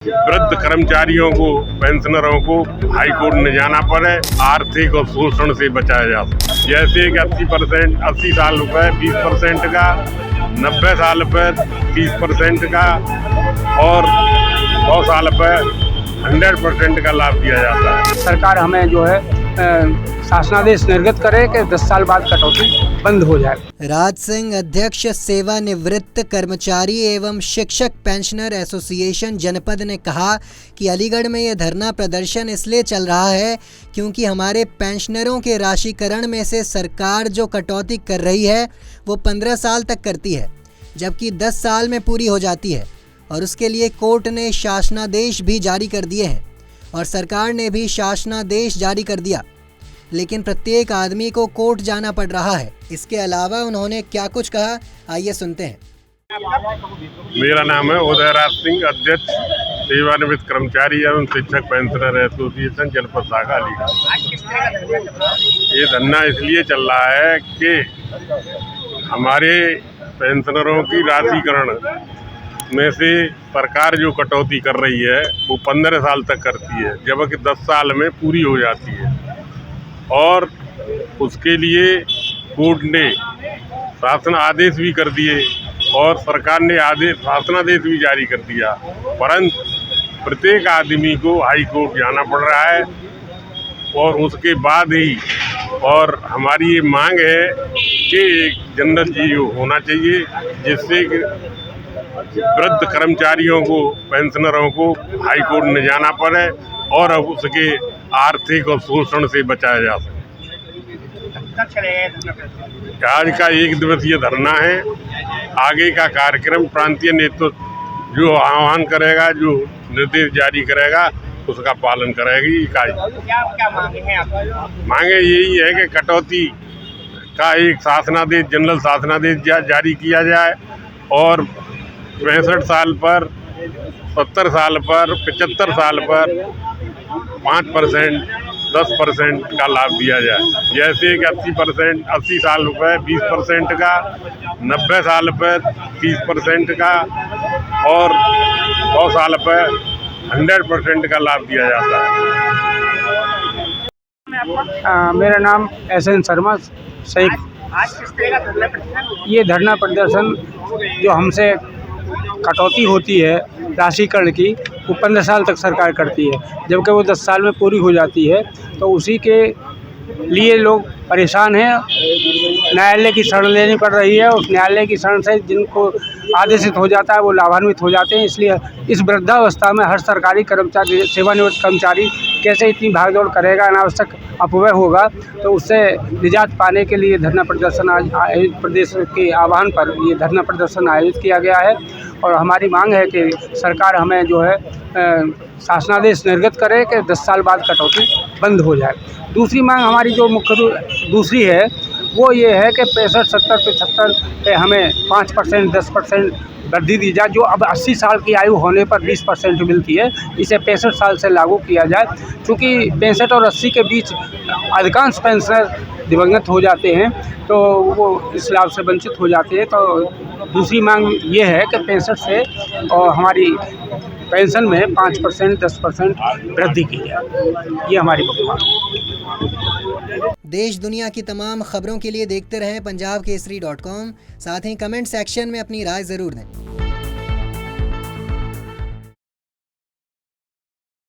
वृद्ध कर्मचारियों को, पेंशनरों को हाई कोर्ट न जाना पड़े, आर्थिक और शोषण से बचाया जा सके। जैसे कि 80%, 80 साल पर 20% का, 90 साल पर 30% का और 100 साल पर 100% का लाभ दिया जाता है। सरकार हमें जो है शासनादेश निर्गत करे कि 10 साल बाद कटौती बंद हो जाए। राज सिंह, अध्यक्ष सेवानिवृत्त कर्मचारी एवं शिक्षक पेंशनर एसोसिएशन जनपद ने कहा कि अलीगढ़ में ये धरना प्रदर्शन इसलिए चल रहा है क्योंकि हमारे पेंशनरों के राशिकरण में से सरकार जो कटौती कर रही है वो 15 साल तक करती है, जबकि 10 साल में पूरी हो जाती है और उसके लिए कोर्ट ने शासनादेश भी जारी कर दिए हैं और सरकार ने भी शासनादेश जारी कर दिया, लेकिन प्रत्येक आदमी को कोर्ट जाना पड़ रहा है। इसके अलावा उन्होंने क्या कुछ कहा, आइए सुनते हैं। मेरा नाम है उदयराज सिंह, अध्यक्ष सेवानिवृत्त कर्मचारी एवं शिक्षक पेंशनर एसोसिएशन जनपद शाखा अलीगढ़। ये धरना इसलिए चल रहा है कि हमारे पेंशनरों की राशिकरण में से सरकार जो कटौती कर रही है वो 15 साल तक करती है, जबकि 10 साल में पूरी हो जाती है और उसके लिए कोर्ट ने शासन आदेश भी कर दिए और सरकार ने शासनादेश भी जारी कर दिया, परंतु प्रत्येक आदमी को हाई कोर्ट जाना पड़ रहा है और उसके बाद ही। और हमारी ये मांग है कि एक जनरल जीओ होना चाहिए जिससे कि वृद्ध कर्मचारियों को, पेंशनरों को हाई कोर्ट न जाना पड़े और अब उसके आर्थिक और शोषण से बचाया जा सके। आज का 1 दिवसीय धरना है। आगे का कार्यक्रम प्रांतीय नेतृत्व जो आह्वान करेगा, जो निर्देश जारी करेगा, उसका पालन करेगी इकाई। क्या मांगे हैं आप? मांगे यही है कि कटौती का एक शासनादेश, जनरल शासनादेश जारी किया जाए और 65 साल पर, 70 साल पर, 75 साल पर 5%, 10% का लाभ दिया जाए। जैसे कि 80%, 80 साल पर 20% का, 90 साल पर 30% का और 100 साल पर 100% का लाभ दिया जाता है। मेरा नाम SN शर्मा शेख। ये धरना प्रदर्शन जो हमसे कटौती होती है राशिकरण की, वो 15 साल तक सरकार करती है, जबकि वो 10 साल में पूरी हो जाती है, तो उसी के लिए लोग परेशान हैं। न्यायालय की शरण लेनी पड़ रही है। उस न्यायालय की शरण से जिनको आदेशित हो जाता है वो लाभान्वित हो जाते हैं। इसलिए इस वृद्धावस्था में हर सरकारी कर्मचारी, सेवानिवृत्त कर्मचारी कैसे इतनी भागदौड़ करेगा, अनावश्यक अपव्यय होगा, तो उससे निजात पाने के लिए धरना प्रदर्शन आज प्रदेश के आह्वान पर ये धरना प्रदर्शन आयोजित किया गया है। और हमारी मांग है कि सरकार हमें जो है शासनादेश निर्गत करे कि 10 साल बाद कटौती बंद हो जाए। दूसरी मांग हमारी जो दूसरी है वो ये है कि 65, 70, 75 पे हमें 5%, 10% वृद्धि दी जाए, जो अब 80 साल की आयु होने पर 20% मिलती है, इसे 65 साल से लागू किया जाए। क्योंकि 65 और 80 के बीच अधिकांश पेंशनर दिवंगत हो जाते हैं, तो वो इस लाभ से वंचित हो जाते हैं। तो दूसरी मांग ये है कि 65 से और हमारी पेंशन में 5%, 10% वृद्धि की जाए। ये हमारी मांग है। देश दुनिया की तमाम खबरों के लिए देखते रहें punjabkesari.com। साथ ही कमेंट सेक्शन में अपनी राय ज़रूर दें।